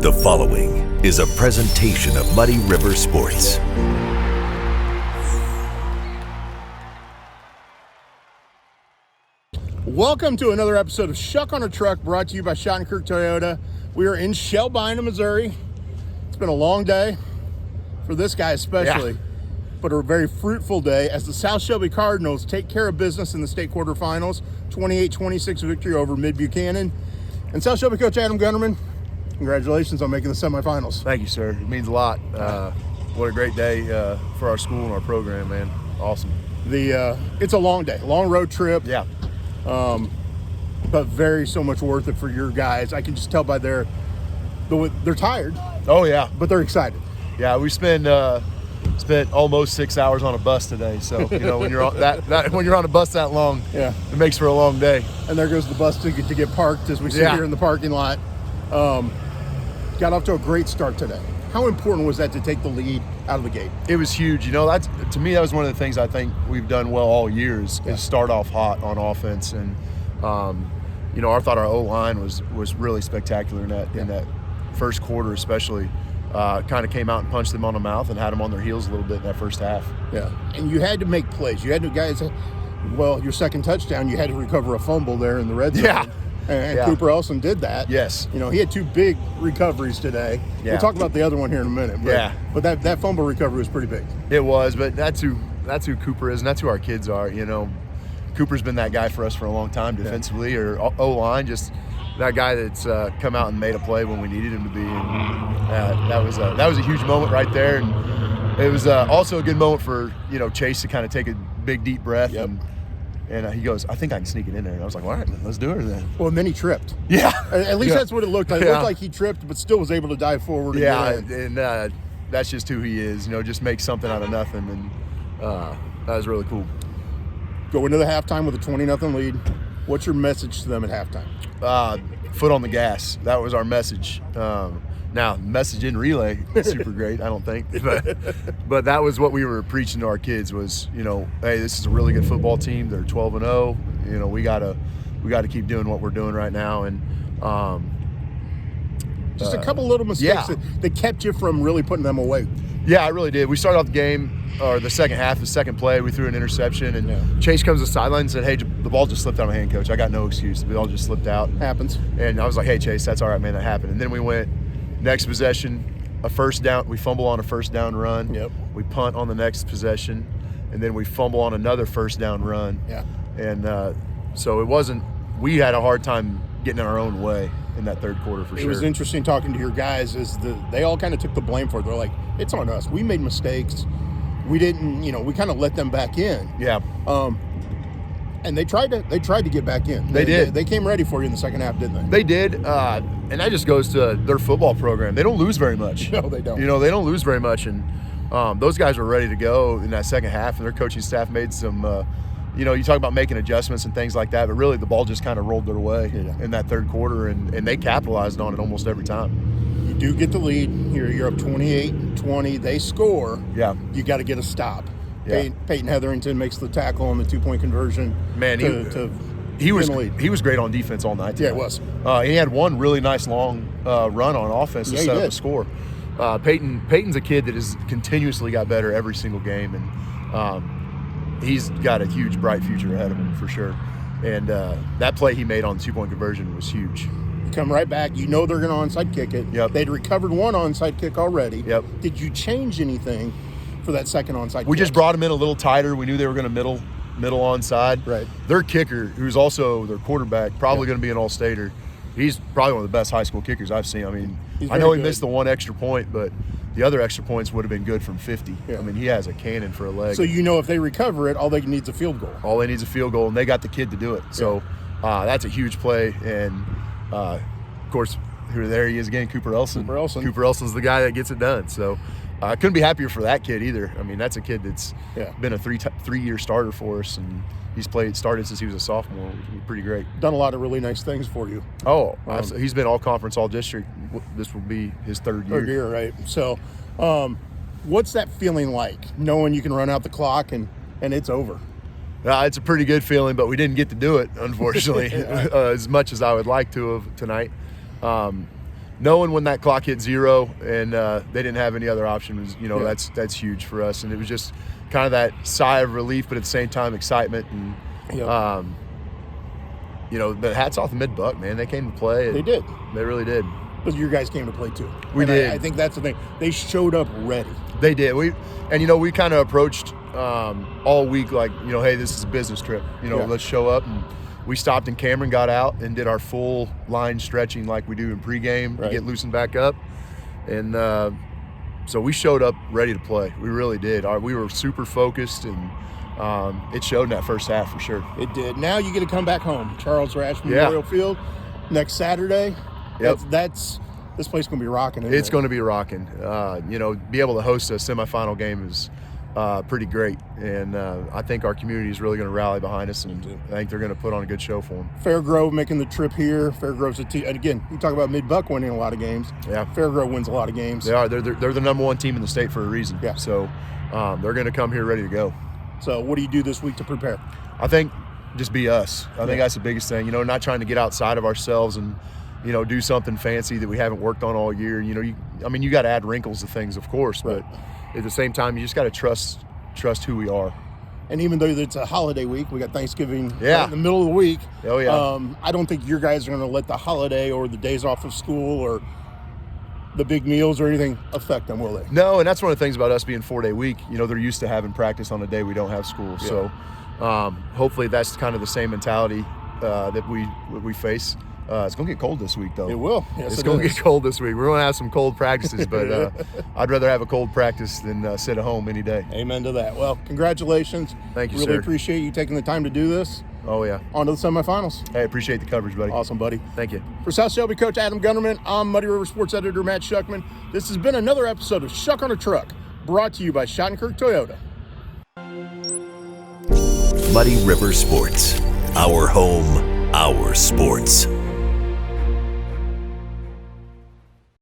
The following is a presentation of Muddy River Sports. Welcome to another episode of Schuck on a Truck, brought to you by Shottenkirk Toyota. We are in Shelby, Missouri. It's been a long day for this guy especially, but a very fruitful day as the South Shelby Cardinals take care of business in the state quarterfinals, 28-26 victory over Mid-Buchanan. And South Shelby coach Adam Gunterman, congratulations on making the semifinals. Thank you, sir. It means a lot. What a great day for our school and our program, man. Awesome. It's a long day, long road trip. Yeah. But so much worth it for your guys. I can just tell by they're tired. Oh yeah, but they're excited. Yeah, we spent almost 6 hours on a bus today. So when you're on when you're on a bus that long, it makes for a long day. And there goes the bus to get parked as we sit here in the parking lot. Got off to a great start today. How important was that to take the lead out of the gate? It was huge. That's, to me, that was one of the things I think we've done well all year is start off hot on offense. And I thought our O-line was really spectacular in that first quarter, especially. Kind of came out and punched them on the mouth and had them on their heels a little bit in that first half. Yeah, and you had to make plays. You had to, guys. Well, your second touchdown, you had to recover a fumble there in the red zone. Yeah. And Cooper Elson did that. Yes. He had two big recoveries today. Yeah. We'll talk about the other one here in a minute. But that fumble recovery was pretty big. It was, but that's who Cooper is, and that's who our kids are. Cooper's been that guy for us for a long time defensively or O-line, just that guy that's come out and made a play when we needed him to be. And that was a huge moment right there. And it was also a good moment for Chase to kind of take a big deep breath. Yep. And he goes, I think I can sneak it in there. And I was like, all right, let's do it then. Well, and then he tripped. Yeah. At least that's what it looked like. It looked like he tripped, but still was able to dive forward. And that's just who he is. Just make something out of nothing. And that was really cool. Go into the halftime with a 20-0 lead. What's your message to them at halftime? Foot on the gas. That was our message. Now, message in relay, super great, I don't think. But that was what we were preaching to our kids was, hey, this is a really good football team. They're 12-0. We gotta keep doing what we're doing right now. And just a couple little mistakes that kept you from really putting them away. Yeah, I really did. We started off the game, or the second half, the second play, we threw an interception, and Chase comes to the sideline and said, hey, the ball just slipped out of my hand, Coach. I got no excuse. The ball just slipped out. Happens. And I was like, hey, Chase, that's all right, man, that happened. And then we went, next possession, a first down. We fumble on a first down run. Yep. We punt on the next possession, and then we fumble on another first down run. Yeah. And so it wasn't – we had a hard time getting in our own way in that third quarter for sure. It was interesting talking to your guys they all kind of took the blame for it. They're like, it's on us. We made mistakes. We didn't, we kind of let them back in. Yeah. And they tried to get back in. They did. They came ready for you in the second half, didn't They they? did. And that just goes to their football program. They don't lose very much. No, they don't. They don't lose very much. And those guys were ready to go in that second half, and their coaching staff made some you talk about making adjustments and things like that, but really the ball just kind of rolled their way in that third quarter, and they capitalized on it almost every time. You do get the lead. You're up 28-20. They score. Yeah. You got to get a stop. Yeah. Peyton Hetherington makes the tackle on the 2-point conversion. Man, he was great on defense all night. Yeah, it was. He had one really nice long run on offense to set up a score. Peyton's a kid that has continuously got better every single game, and he's got a huge, bright future ahead of him for sure. And that play he made on the 2-point conversion was huge. You come right back. They're going to onside kick it. Yep. They'd recovered one onside kick already. Yep. Did you change anything for that second onside kick? We just brought him in a little tighter. We knew they were going to middle onside. Right. Their kicker, who's also their quarterback, probably going to be an all-stater. He's probably one of the best high school kickers I've seen. I mean, I know he missed the one extra point, but the other extra points would have been good from 50. Yeah. I mean, he has a cannon for a leg. So if they recover it, all they need is a field goal. All they need is a field goal, and they got the kid to do it. So that's a huge play. And, of course, there he is again, Cooper Elson. Cooper Elson's the guy that gets it done. So I couldn't be happier for that kid either. I mean, that's a kid that's been a three-year starter for us, and he's started since he was a sophomore, which is pretty great. Done a lot of really nice things for you. Oh, he's been all conference, all district. This will be his third year. Third year, right. So what's that feeling like, knowing you can run out the clock and it's over? It's a pretty good feeling, but we didn't get to do it, unfortunately, as much as I would like to have tonight. knowing when that clock hit 0 and they didn't have any other option was, that's huge for us. And it was just kind of that sigh of relief, but at the same time excitement. And but hats off to Mid-Buck, man. They came to play. They did. They really did. But your guys came to play too. We did. I think that's the thing. They showed up ready. They did. We kind of approached all week like, hey, this is a business trip. Let's show up. And we stopped in Cameron, got out, and did our full line stretching like we do in pregame to get loosened back up. And so we showed up ready to play. We really did. We were super focused, and it showed in that first half for sure. It did. Now you get to come back home, Charles Rash Memorial Field, next Saturday. Yep. This place is going to be rocking. It's going to be rocking. Be able to host a semifinal game is pretty great, and I think our community is really going to rally behind us, and I think they're going to put on a good show for them. Fairgrove making the trip here. Fairgrove's a team, and again, you talk about Mid-Buck winning a lot of games. Yeah, Fairgrove wins a lot of games. They are. They're the number 1 team in the state for a reason. Yeah. So they're going to come here ready to go. So what do you do this week to prepare? I think just be us. I think that's the biggest thing. Not trying to get outside of ourselves and do something fancy that we haven't worked on all year. You got to add wrinkles to things, of course, but at the same time, you just got to trust who we are. And even though it's a holiday week, we got Thanksgiving right in the middle of the week. Oh, yeah. I don't think your guys are going to let the holiday or the days off of school or the big meals or anything affect them, will they? No, and that's one of the things about us being 4-day week. They're used to having practice on a day we don't have school. Yeah. So hopefully that's kind of the the mentality that we face. It's going to get cold this week, though. It will. Yes, it's going to get cold this week. We're going to have some cold practices, but I'd rather have a cold practice than sit at home any day. Amen to that. Well, congratulations. Thank you, really sir. appreciate you taking the time to do this. Oh, yeah. On to the semifinals. Hey, appreciate the coverage, buddy. Awesome, buddy. Thank you. For South Shelby coach Adam Gunterman, I'm Muddy River Sports Editor Matt Schuckman. This has been another episode of Schuck on a Truck, brought to you by Shottenkirk Toyota. Muddy River Sports. Our home, our sports.